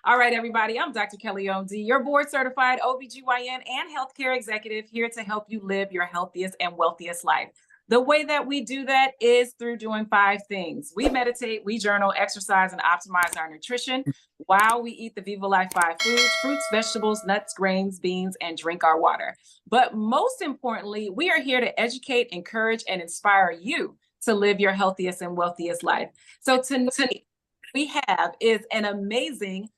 All right, everybody, I'm Dr. Keloid, your board certified OB-GYN and healthcare executive here to help you live your healthiest and wealthiest life. The way that we do that is through doing 5 things. We meditate, we journal, exercise, and optimize our nutrition while we eat the Vivalife 5 foods, fruits, vegetables, nuts, grains, beans, and drink our water. But most importantly, we are here to educate, encourage, and inspire you to live your healthiest and wealthiest life. So tonight, we have is an amazing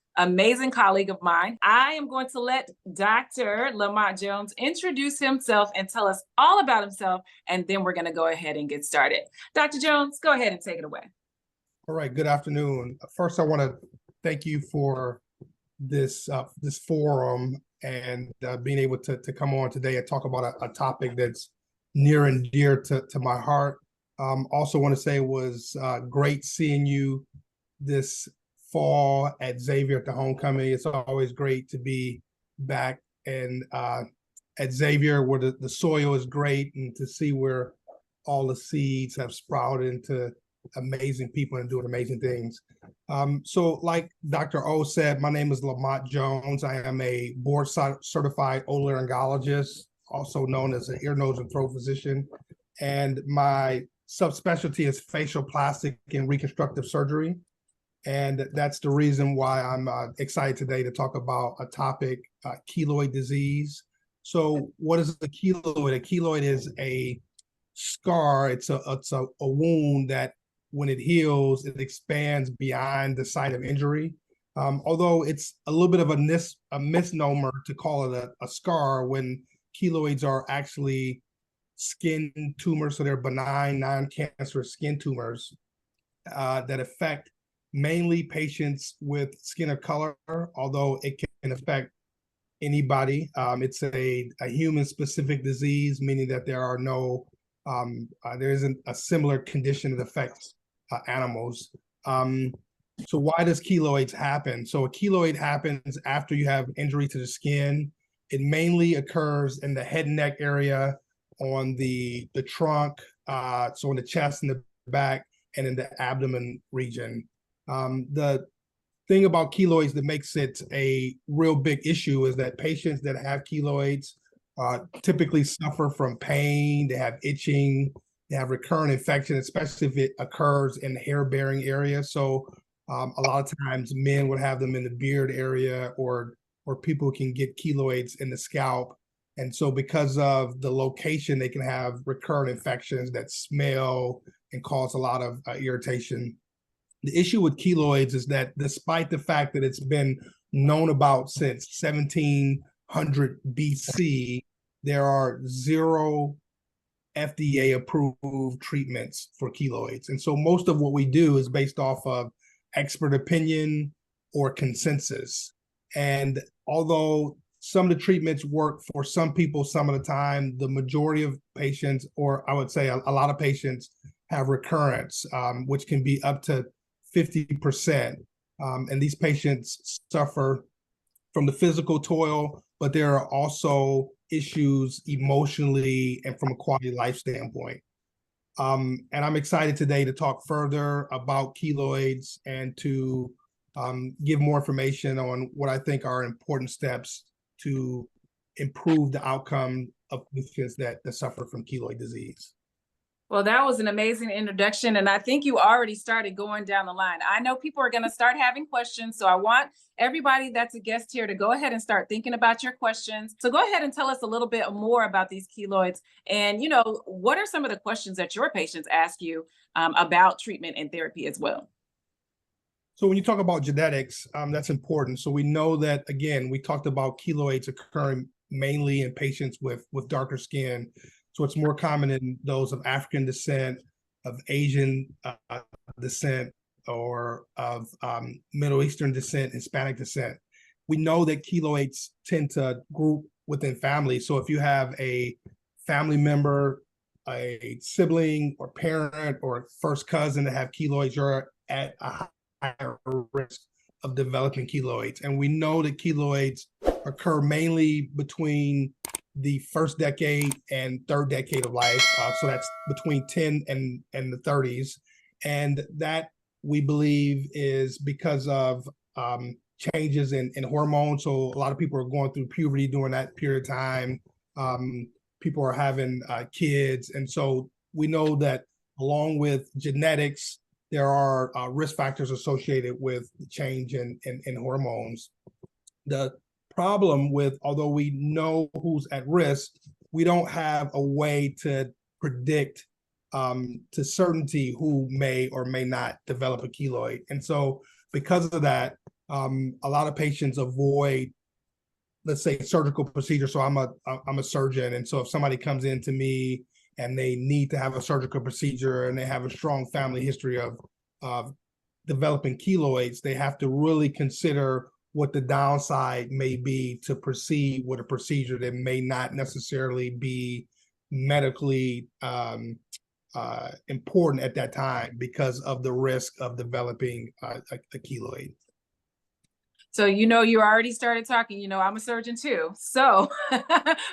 colleague of mine. I am going to let Dr. Lamont Jones introduce himself and tell us all about himself, and then we're going to go ahead and get started. Dr. Jones, go ahead and take it away. All right, good afternoon. First, I want to thank you for this forum and being able to come on today and talk about a topic that's near and dear to my heart. Also want to say it was great seeing you this fall at Xavier at the homecoming. It's always great to be back and at Xavier where the soil is great, and to see where all the seeds have sprouted into amazing people and doing amazing things. So like Dr. O said, my name is Lamont Jones. I am a board certified otolaryngologist, also known as an ear, nose, and throat physician. And my subspecialty is facial plastic and reconstructive surgery. And that's the reason why I'm excited today to talk about a topic, keloid disease. So what is a keloid? A keloid is a scar. It's a wound that when it heals, it expands beyond the site of injury. Although it's a little bit of a misnomer to call it a scar, when keloids are actually skin tumors. So they're benign, non-cancerous skin tumors that affect mainly patients with skin of color, although it can affect anybody. It's a human-specific disease, meaning that there are no, there isn't a similar condition that affects animals. So why does keloids happen? So a keloid happens after you have injury to the skin. It mainly occurs in the head and neck area, on the trunk, so in the chest and the back, and in the abdomen region. The thing about keloids that makes it a real big issue is that patients that have keloids typically suffer from pain, they have itching, they have recurrent infection, especially if it occurs in the hair-bearing area. So a lot of times men would have them in the beard area, or people can get keloids in the scalp. And so because of the location, they can have recurrent infections that smell and cause a lot of irritation. The issue with keloids is that despite the fact that it's been known about since 1700 BC, there are 0 FDA-approved treatments for keloids. And so most of what we do is based off of expert opinion or consensus. And although some of the treatments work for some people some of the time, the majority of patients, or I would say a lot of patients, have recurrence, which can be up to 50%. And these patients suffer from the physical toil, but there are also issues emotionally and from a quality of life standpoint. And I'm excited today to talk further about keloids and to give more information on what I think are important steps to improve the outcome of patients that suffer from keloid disease. Well, that was an amazing introduction, and I think you already started going down the line. I know people are going to start having questions, so I want everybody that's a guest here to go ahead and start thinking about your questions. So go ahead and tell us a little bit more about these keloids, and what are some of the questions that your patients ask you about treatment and therapy as well? So when you talk about genetics, that's important. So we know that, again, we talked about keloids occurring mainly in patients with darker skin. So it's more common in those of African descent, of Asian descent, or of Middle Eastern descent, Hispanic descent. We know that keloids tend to group within families. So if you have a family member, a sibling or parent or first cousin that have keloids, you're at a higher risk of developing keloids. And we know that keloids occur mainly between the first decade and third decade of life. So that's between 10 and the 30s. And that, we believe, is because of changes in hormones. So a lot of people are going through puberty during that period of time. People are having kids. And so we know that along with genetics, there are risk factors associated with the change in hormones. The problem with, although we know who's at risk, we don't have a way to predict to certainty who may or may not develop a keloid. And so because of that, a lot of patients avoid, let's say, surgical procedure. So I'm a surgeon. And so if somebody comes in to me and they need to have a surgical procedure and they have a strong family history of developing keloids, they have to really consider what the downside may be to proceed with a procedure that may not necessarily be medically important at that time because of the risk of developing a keloid. So, you already started talking, I'm a surgeon too. So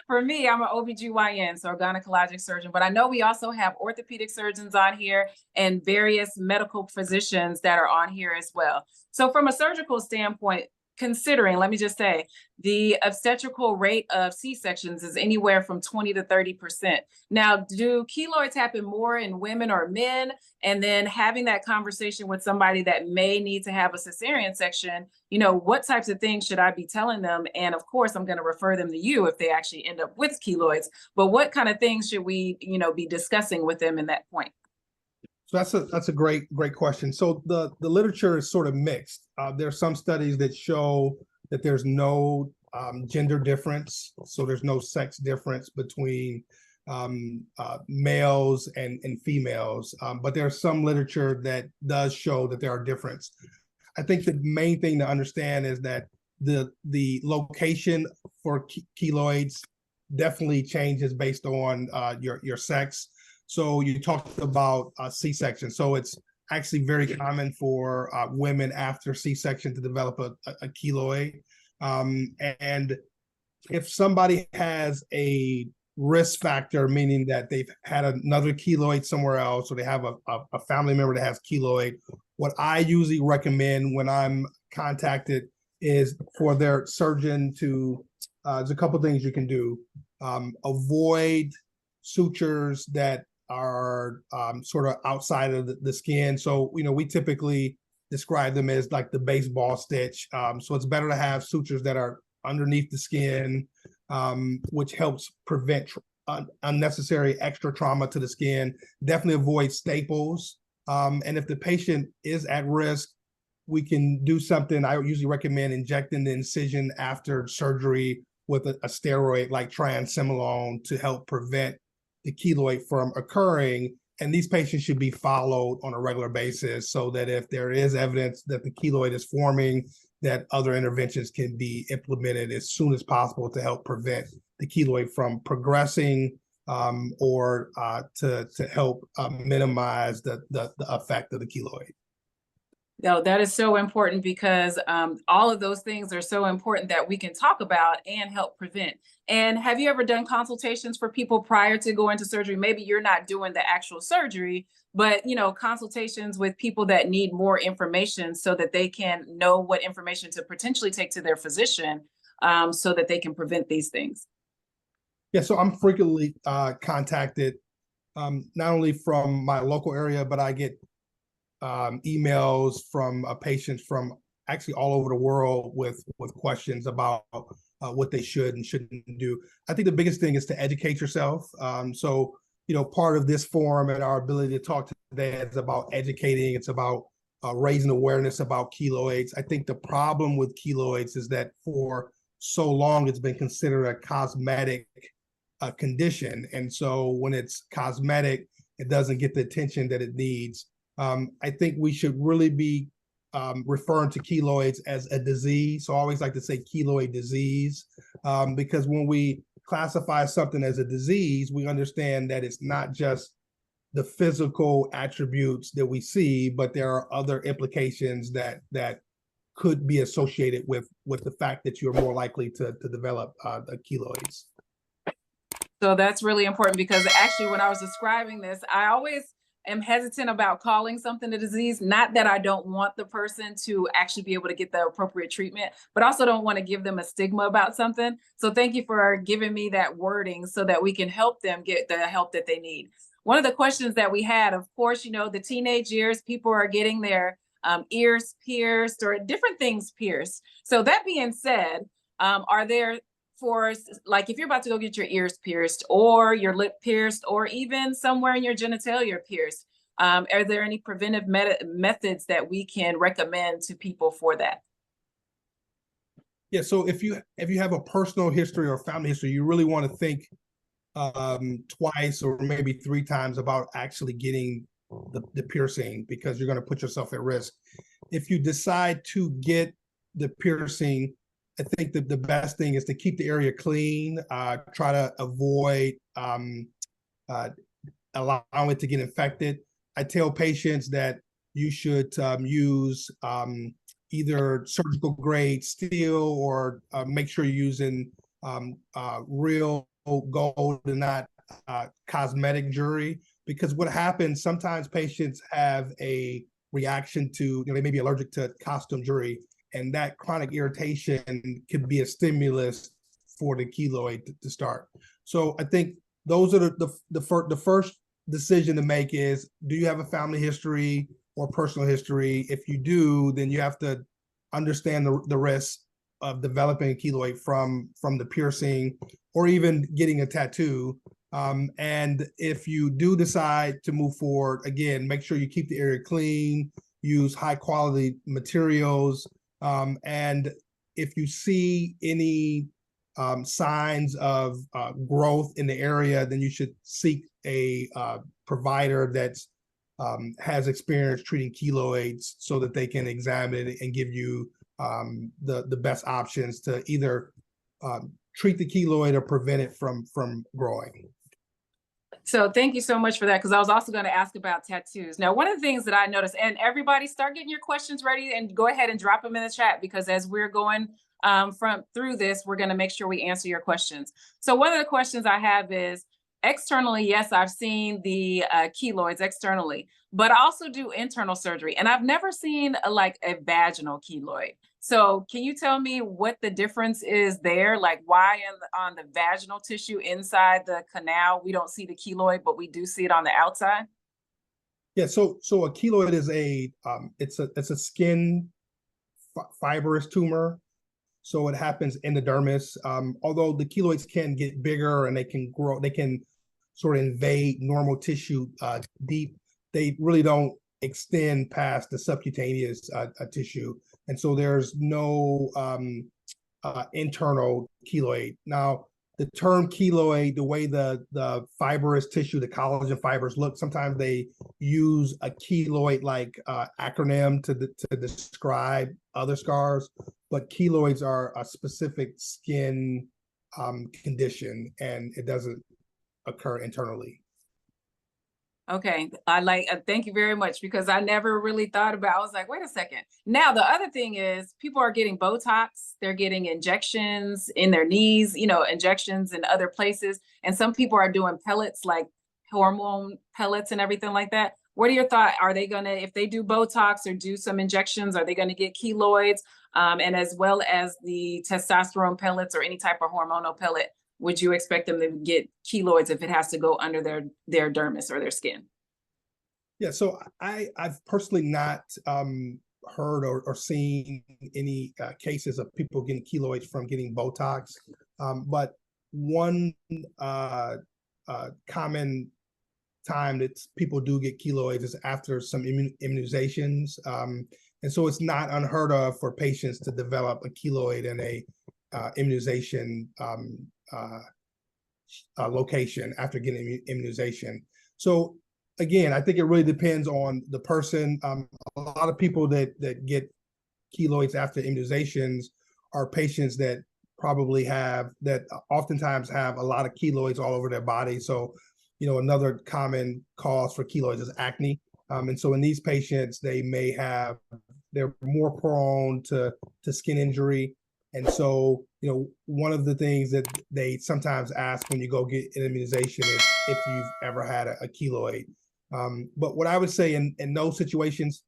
for me, I'm an OB-GYN, so a gynecologic surgeon, but I know we also have orthopedic surgeons on here and various medical physicians that are on here as well. So from a surgical standpoint, considering, let me just say, the obstetrical rate of C-sections is anywhere from 20 to 30%. Now, do keloids happen more in women or men? And then having that conversation with somebody that may need to have a cesarean section, what types of things should I be telling them? And of course, I'm going to refer them to you if they actually end up with keloids. But what kind of things should we, be discussing with them in that point? So that's a great question. So the literature is sort of mixed. There are some studies that show that there's no gender difference, so there's no sex difference between males and females. But there's some literature that does show that there are differences. I think the main thing to understand is that the location for keloids definitely changes based on your sex. So you talked about C-section. So it's actually very common for women after C-section to develop a keloid. And if somebody has a risk factor, meaning that they've had another keloid somewhere else, or they have a family member that has keloid, what I usually recommend when I'm contacted is for their surgeon to, there's a couple things you can do. Avoid sutures that are sort of outside of the skin. So, we typically describe them as like the baseball stitch. So it's better to have sutures that are underneath the skin, which helps prevent unnecessary extra trauma to the skin. Definitely avoid staples. And if the patient is at risk, we can do something. I usually recommend injecting the incision after surgery with a steroid like triamcinolone to help prevent the keloid from occurring. And these patients should be followed on a regular basis so that if there is evidence that the keloid is forming, that other interventions can be implemented as soon as possible to help prevent the keloid from progressing or to help minimize the effect of the keloid. No, that is so important because all of those things are so important that we can talk about and help prevent. And have you ever done consultations for people prior to going to surgery? Maybe you're not doing the actual surgery, but consultations with people that need more information so that they can know what information to potentially take to their physician so that they can prevent these things. Yeah, so I'm frequently contacted not only from my local area, but I get emails from patients from actually all over the world with questions about what they should and shouldn't do. I think the biggest thing is to educate yourself. So, part of this forum and our ability to talk today is about educating. It's about raising awareness about keloids. I think the problem with keloids is that for so long it's been considered a cosmetic condition. And so when it's cosmetic, it doesn't get the attention that it needs. I think we should really be referring to keloids as a disease. So I always like to say keloid disease, because when we classify something as a disease, we understand that it's not just the physical attributes that we see, but there are other implications that could be associated with the fact that you're more likely to develop keloids. So that's really important because actually when I was describing this, I always am hesitant about calling something a disease. Not that I don't want the person to actually be able to get the appropriate treatment, but also don't want to give them a stigma about something. So thank you for giving me that wording so that we can help them get the help that they need. One of the questions that we had, of course, the teenage years, people are getting their ears pierced or different things pierced. So that being said, are there, for like, if you're about to go get your ears pierced or your lip pierced or even somewhere in your genitalia pierced, are there any preventive methods that we can recommend to people for that? Yeah, so if you have a personal history or family history, you really want to think twice or maybe 3 times about actually getting the piercing, because you're going to put yourself at risk. If you decide to get the piercing, I think that the best thing is to keep the area clean, try to avoid allowing it to get infected. I tell patients that you should use either surgical grade steel or make sure you're using real gold and not cosmetic jewelry, because what happens, sometimes patients have a reaction to, they may be allergic to costume jewelry, and that chronic irritation could be a stimulus for the keloid to start. So I think those are the first decision to make is, do you have a family history or personal history? If you do, then you have to understand the risk of developing a keloid from the piercing or even getting a tattoo. And if you do decide to move forward, again, make sure you keep the area clean, use high quality materials. And if you see any signs of growth in the area, then you should seek a provider that's has experience treating keloids so that they can examine it and give you the best options to either treat the keloid or prevent it from growing. So thank you so much for that, because I was also going to ask about tattoos. Now, one of the things that I noticed, and everybody start getting your questions ready and go ahead and drop them in the chat, because as we're going through this, we're going to make sure we answer your questions. So one of the questions I have is, externally, yes, I've seen the keloids externally, but I also do internal surgery, and I've never seen like a vaginal keloid. So can you tell me what the difference is there? Like, why on the vaginal tissue inside the canal, we don't see the keloid, but we do see it on the outside? Yeah, so a keloid is it's a skin fibrous tumor. So it happens in the dermis. Although the keloids can get bigger and they can grow, they can sort of invade normal tissue deep, they really don't extend past the subcutaneous tissue. And so there's no internal keloid. Now, the term keloid, the way the fibrous tissue, the collagen fibers look, sometimes they use a keloid-like acronym to describe other scars, but keloids are a specific skin condition, and it doesn't occur internally. Okay, thank you very much, because I never really thought about, I was like, wait a second. Now, the other thing is people are getting Botox, they're getting injections in their knees, injections in other places. And some people are doing pellets, like hormone pellets and everything like that. What are your thoughts? Are they gonna, if they do Botox or do some injections, are they gonna get keloids? And as well as the testosterone pellets or any type of hormonal pellet, would you expect them to get keloids if it has to go under their dermis or their skin? Yeah, so I've personally not heard or seen any cases of people getting keloids from getting Botox. But one common time that people do get keloids is after some immunizations. And so it's not unheard of for patients to develop a keloid in a immunization location after getting immunization. So again, I think it really depends on the person. A lot of people that get keloids after immunizations are patients that oftentimes have a lot of keloids all over their body. So, another common cause for keloids is acne. And so in these patients, they're more prone to skin injury. And so, one of the things that they sometimes ask when you go get an immunization is if you've ever had a keloid. But what I would say in those situations,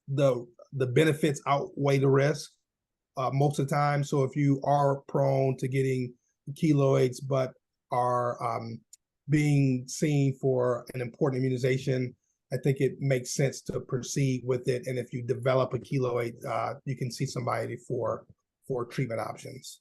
the benefits outweigh the risk most of the time. So if you are prone to getting keloids, but are being seen for an important immunization, I think it makes sense to proceed with it. And if you develop a keloid, you can see somebody for treatment options.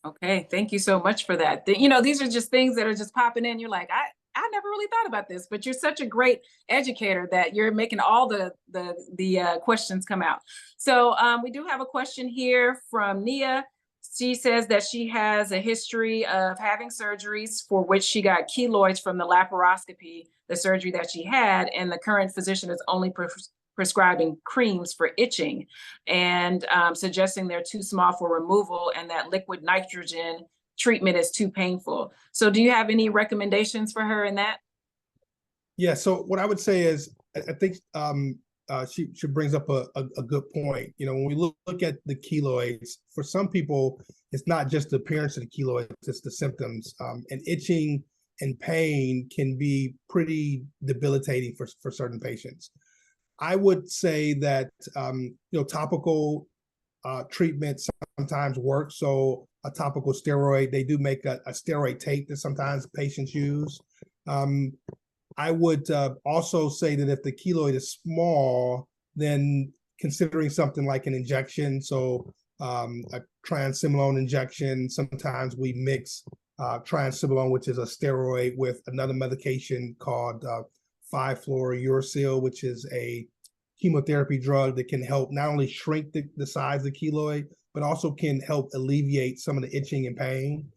Okay, thank you so much for that. You know, these are just things that are just popping in. You're like, I never really thought about this, but you're such a great educator that you're making all the questions come out. So we do have a question here from Nia. She says that she has a history of having surgeries for which she got keloids from the laparoscopy, the surgery that she had, and the current physician is only prescribing creams for itching and suggesting they're too small for removal and that liquid nitrogen treatment is too painful. So do you have any recommendations for her in that? Yeah, so what I would say is, I think she brings up a good point. You know, when we look at the keloids, for some people, it's not just the appearance of the keloids, it's the symptoms. And itching and pain can be pretty debilitating for certain patients. I would say that topical treatment sometimes works. So a topical steroid, they do make a steroid tape that sometimes patients use. I would also say that if the keloid is small, then considering something like an injection, so a triamcinolone injection, sometimes we mix triamcinolone, which is a steroid, with another medication called 5-fluorouracil, which is a chemotherapy drug that can help not only shrink the size of the keloid, but also can help alleviate some of the itching and pain.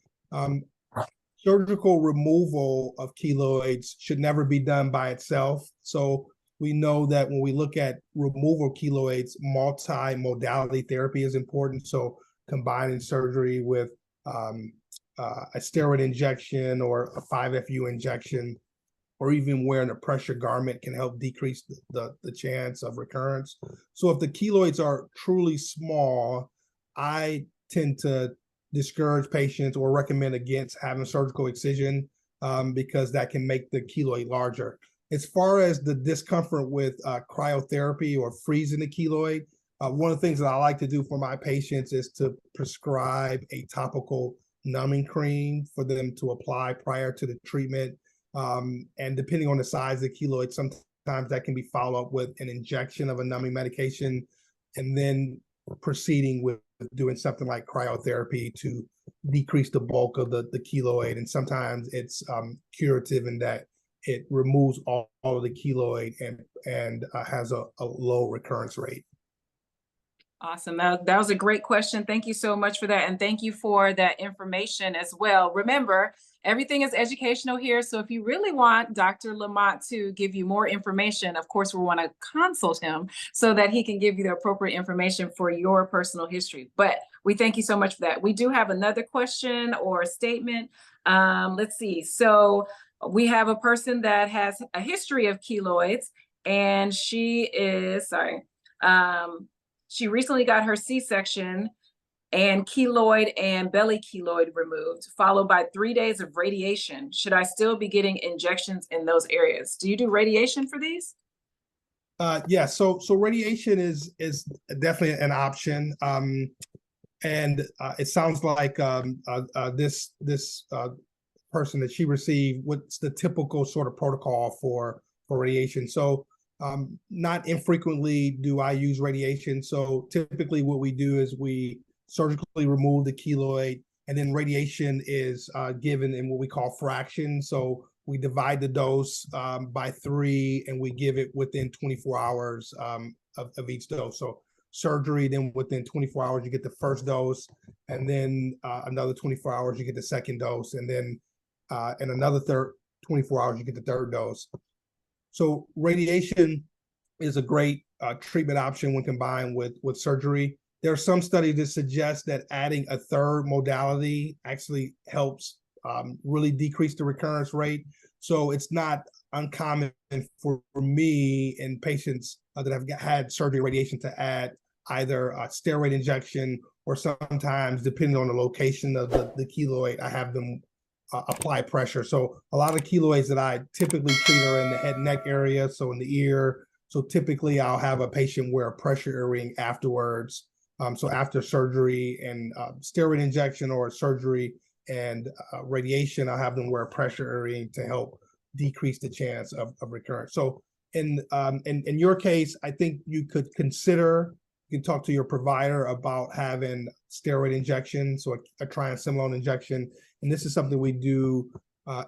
Surgical removal of keloids should never be done by itself. So we know that when we look at removal of keloids, multi-modality therapy is important. So combining surgery with a steroid injection or a 5-FU injection, or even wearing a pressure garment can help decrease the chance of recurrence. So if the keloids are truly small, I tend to discourage patients or recommend against having a surgical excision because that can make the keloid larger. As far as the discomfort with cryotherapy or freezing the keloid, one of the things that I like to do for my patients is to prescribe a topical numbing cream for them to apply prior to the treatment. And depending on the size of the keloid, sometimes that can be followed up with an injection of a numbing medication, and then proceeding with doing something like cryotherapy to decrease the bulk of the keloid. And sometimes it's curative in that it removes all of the keloid and has a low recurrence rate. Awesome. That was a great question. Thank you so much for that. And thank you for that information as well. Remember, everything is educational here. So if you really want Dr. Lamont to give you more information, of course, we want to consult him so that he can give you the appropriate information for your personal history. But we thank you so much for that. We do have another question or statement. Let's see. So we have a person that has a history of keloids, and she is, she recently got her C-section and keloid and belly keloid removed, followed by 3 days of radiation. Should I still be getting injections in those areas? Do you do radiation for these? Yeah, so radiation is definitely an option. And it sounds like this person that she received, what's the typical sort of protocol for radiation? So not infrequently do I use radiation. So typically what we do is we surgically remove the keloid, and then radiation is given in what we call fractions. So we divide the dose by 3, and we give it within 24 hours of each dose. So surgery, then within 24 hours, you get the first dose, and then another 24 hours, you get the second dose, and then in another 24 hours, you get the third dose. So radiation is a great treatment option when combined with surgery. There are some studies that suggest that adding a third modality actually helps really decrease the recurrence rate. So it's not uncommon for me in patients that have had surgery or radiation to add either a steroid injection, or sometimes, depending on the location of the keloid, I have them apply pressure. So a lot of the keloids that I typically treat are in the head and neck area, so in the ear. So typically I'll have a patient wear a pressure earring afterwards. So after surgery and steroid injection or surgery and radiation, I'll have them wear a pressure earring to help decrease the chance of recurrence. So in your case, I think you could consider, you can talk to your provider about having steroid injection, so a triamcinolone injection. And this is something we do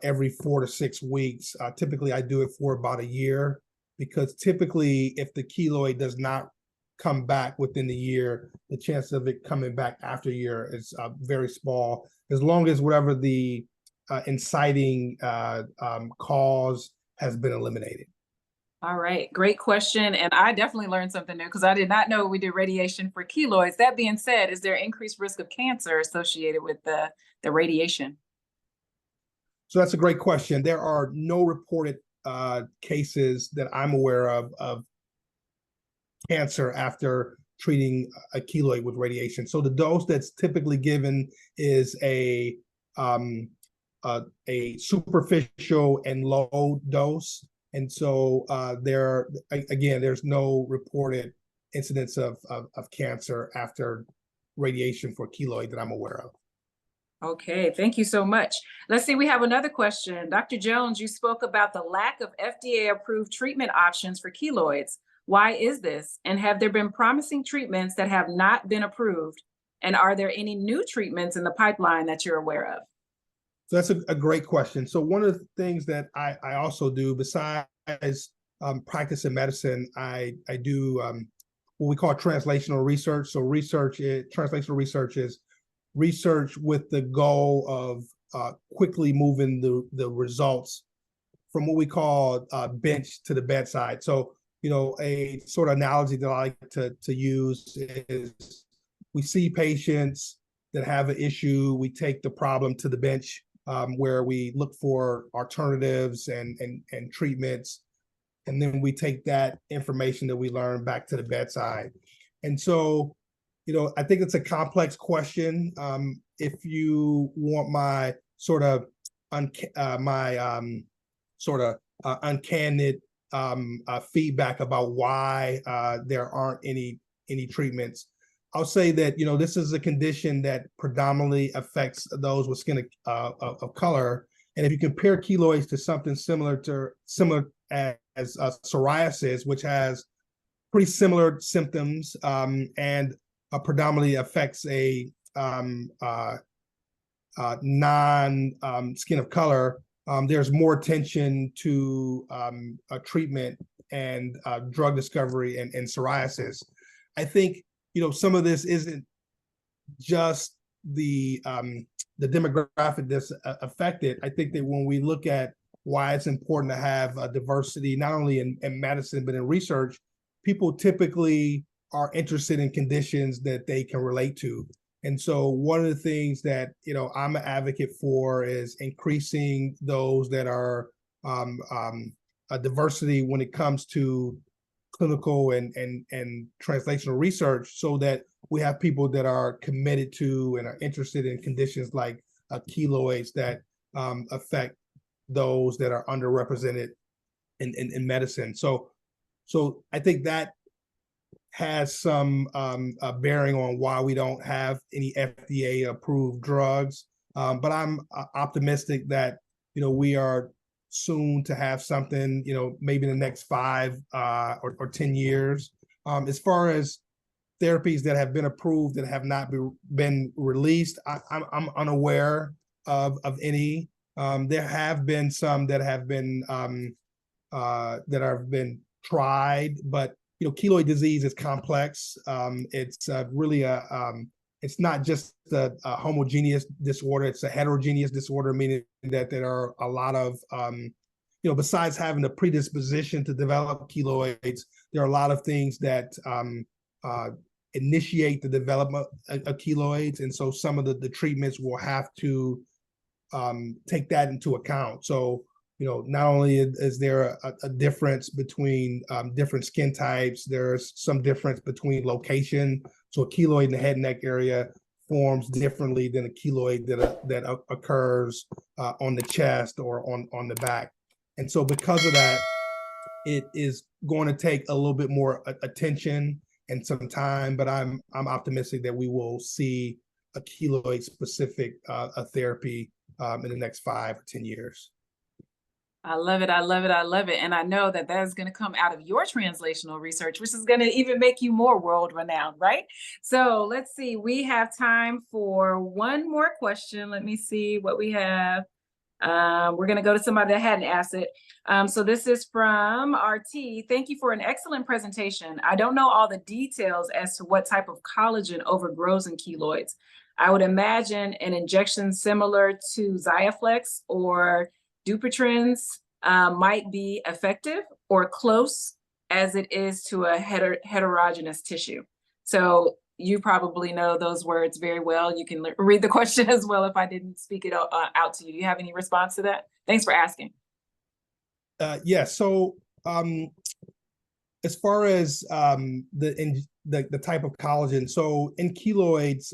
every 4 to 6 weeks. Typically, I do it for about a year, because typically if the keloid does not come back within the year, the chance of it coming back after a year is very small, as long as whatever the inciting cause has been eliminated. All right, great question. And I definitely learned something new because I did not know we did radiation for keloids. That being said, is there increased risk of cancer associated with the radiation? So that's a great question. There are no reported cases that I'm aware of cancer after treating a keloid with radiation. So the dose that's typically given is a superficial and low dose. And so there's no reported incidence of cancer after radiation for keloid that I'm aware of. Okay, thank you so much. Let's see, we have another question. Dr. Jones, you spoke about the lack of FDA-approved treatment options for keloids. Why is this? And have there been promising treatments that have not been approved? And are there any new treatments in the pipeline that you're aware of? So that's a great question. So one of the things that I also do, besides practice in medicine, I do what we call translational research. So translational research is research with the goal of quickly moving the results from what we call bench to the bedside. So, a sort of analogy that I like to use is we see patients that have an issue, we take the problem to the bench, where we look for alternatives and treatments, and then we take that information that we learn back to the bedside. And so, I think it's a complex question. If you want my sort of uncandid feedback about why there aren't any treatments, I'll say that this is a condition that predominantly affects those with skin of color. And if you compare keloids to something similar as psoriasis, which has pretty similar symptoms and predominantly affects a non-skin of color, there's more attention to treatment and drug discovery and psoriasis. I think some of this isn't just the demographic that's affected. I think that when we look at why it's important to have a diversity, not only in medicine, but in research, people typically are interested in conditions that they can relate to. And so one of the things that, I'm an advocate for is increasing those that are a diversity when it comes to clinical and translational research, so that we have people that are committed to and are interested in conditions like keloids that affect those that are underrepresented in medicine. So I think that has some bearing on why we don't have any FDA approved drugs. But I'm optimistic that, we are soon to have something, maybe in the next 5 or 10 years. As far as therapies that have been approved that have not been released, I'm unaware of any. There have been some that have been tried, but keloid disease is complex. It's really it's not just a homogeneous disorder, it's a heterogeneous disorder, meaning that there are a lot of, besides having a predisposition to develop keloids, there are a lot of things that initiate the development of keloids. And so some of the treatments will have to take that into account. So, not only is there a difference between different skin types, there's some difference between location. So a keloid in the head and neck area forms differently than a keloid that occurs on the chest or on the back. And so because of that, it is going to take a little bit more attention and some time, but I'm optimistic that we will see a keloid specific therapy in the next 5 or 10 years. I love it. I love it. I love it. And I know that that is going to come out of your translational research, which is going to even make you more world renowned, right? So let's see. We have time for one more question. Let me see what we have. We're going to go to somebody that hadn't asked it. So this is from RT. Thank you for an excellent presentation. I don't know all the details as to what type of collagen overgrows in keloids. I would imagine an injection similar to Xiaflex or Dupuytren's might be effective or close as it is to a heterogeneous tissue. So you probably know those words very well. You can read the question as well if I didn't speak it out to you. Do you have any response to that? Thanks for asking. Yeah, so as far as the type of collagen, so in keloids,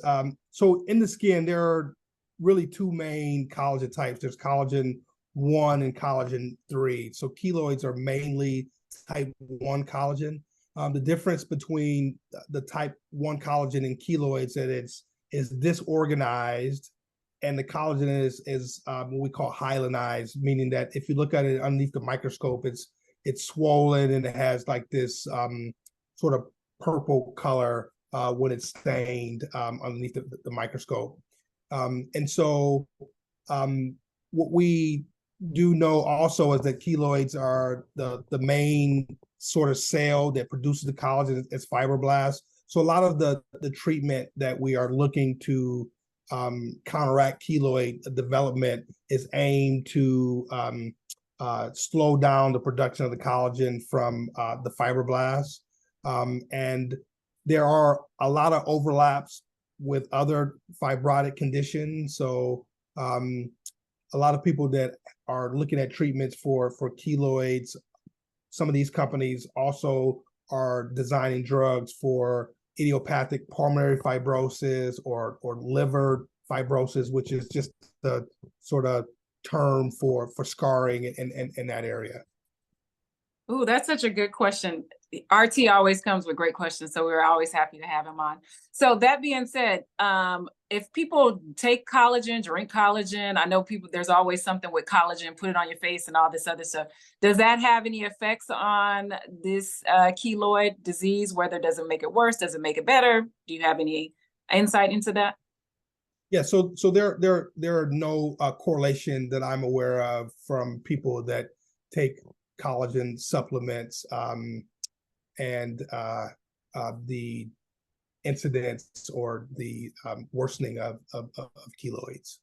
so in the skin, there are really two main collagen types. There's collagen 1 and collagen 3. So keloids are mainly type 1 collagen. The difference between the type 1 collagen and keloids that is disorganized, and the collagen is what we call hyalinized, meaning that if you look at it underneath the microscope, it's swollen and it has like this sort of purple color when it's stained underneath the microscope. And so what we do know also is that keloids are the main sort of cell that produces the collagen as fibroblasts. So a lot of the treatment that we are looking to counteract keloid development is aimed to slow down the production of the collagen from the fibroblasts. And there are a lot of overlaps with other fibrotic conditions. So a lot of people that are looking at treatments for keloids, some of these companies also are designing drugs for idiopathic pulmonary fibrosis or liver fibrosis, which is just the sort of term for scarring in that area. Ooh, that's such a good question. RT always comes with great questions, so we're always happy to have him on. So that being said, if people take collagen, drink collagen, I know people, there's always something with collagen, put it on your face and all this other stuff. Does that have any effects on this keloid disease? Whether does it make it worse? Does it make it better? Do you have any insight into that? Yeah, so there are no correlation that I'm aware of from people that take collagen supplements and the incidence or the worsening of keloids.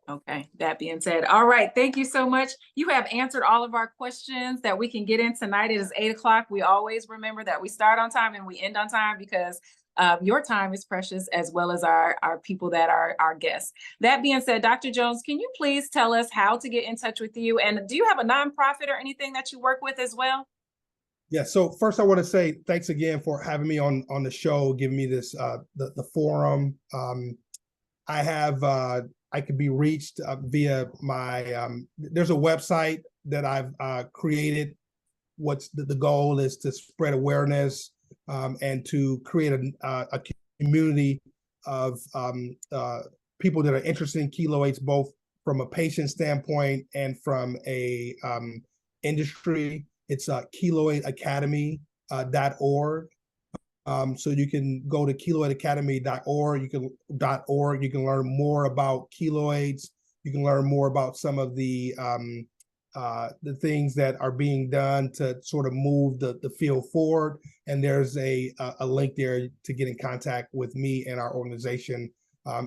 Okay, that being said, all right, thank you so much. You have answered all of our questions that we can get in tonight. It is 8 o'clock. We always remember that we start on time and we end on time because your time is precious, as well as our people that are our guests. That being said, Dr. Jones, can you please tell us how to get in touch with you? And do you have a nonprofit or anything that you work with as well? Yeah, so first I want to say thanks again for having me on the show, giving me this the forum. I could be reached via my there's a website that I've created. What's the goal is to spread awareness and to create a community of people that are interested in keloids, both from a patient standpoint and from a industry. It's keloidacademy.org. So you can go to keloidacademy.org. You can learn more about keloids. You can learn more about some of the things that are being done to sort of move the field forward. And there's a link there to get in contact with me and our organization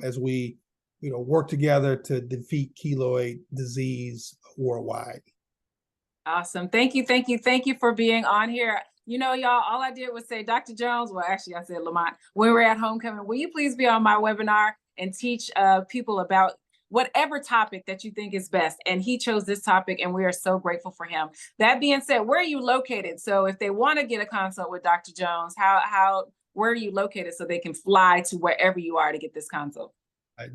as we work together to defeat keloid disease worldwide. Awesome. Thank you. Thank you. Thank you for being on here. Y'all, all I did was say, Dr. Jones, well, actually I said, Lamont, when we're at homecoming, will you please be on my webinar and teach people about whatever topic that you think is best? And he chose this topic, and we are so grateful for him. That being said, where are you located? So if they want to get a consult with Dr. Jones, where are you located so they can fly to wherever you are to get this consult?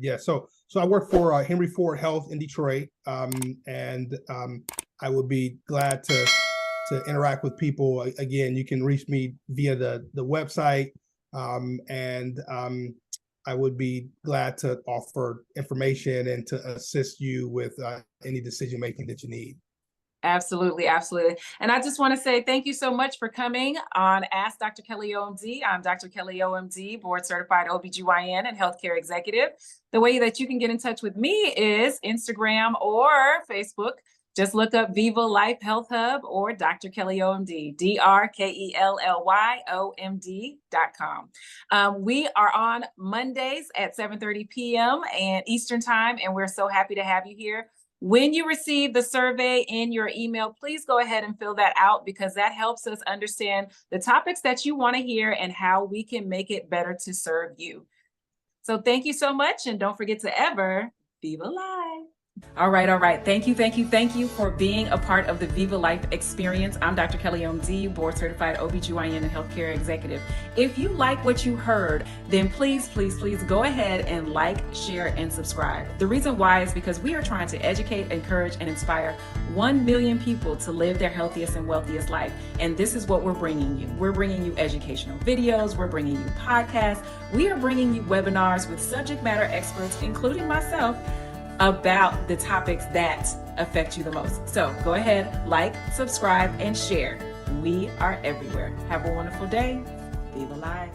Yeah, so I work for Henry Ford Health in Detroit, and I would be glad to interact with people. Again, you can reach me via the website, and I would be glad to offer information and to assist you with any decision making that you need. Absolutely, absolutely. And I just want to say thank you so much for coming on Ask Dr. Kelly OMD. I'm Dr. Kelly OMD, board certified OB-GYN and healthcare executive. The way that you can get in touch with me is Instagram or Facebook. Just look up Vivalife Health Hub or Dr. Kelly OMD, DrKellYomD.com. We are on Mondays at 7:30 p.m. and Eastern Time, and we're so happy to have you here. When you receive the survey in your email, please go ahead and fill that out because that helps us understand the topics that you want to hear and how we can make it better to serve you. So thank you so much, and don't forget to ever Vivalife. All right. Thank you for being a part of the Vivalife experience. I'm Dr. Kelly OMD, board certified OB-GYN and healthcare executive. If you like what you heard, then please go ahead and like, share, and subscribe. The reason why is because we are trying to educate, encourage, and inspire 1 million people to live their healthiest and wealthiest life. And this is what we're bringing you. We're bringing you educational videos. We're bringing you podcasts. We are bringing you webinars with subject matter experts, including myself, about the topics that affect you the most. So go ahead, like, subscribe, and share. We are everywhere. Have a wonderful day. Vivalife.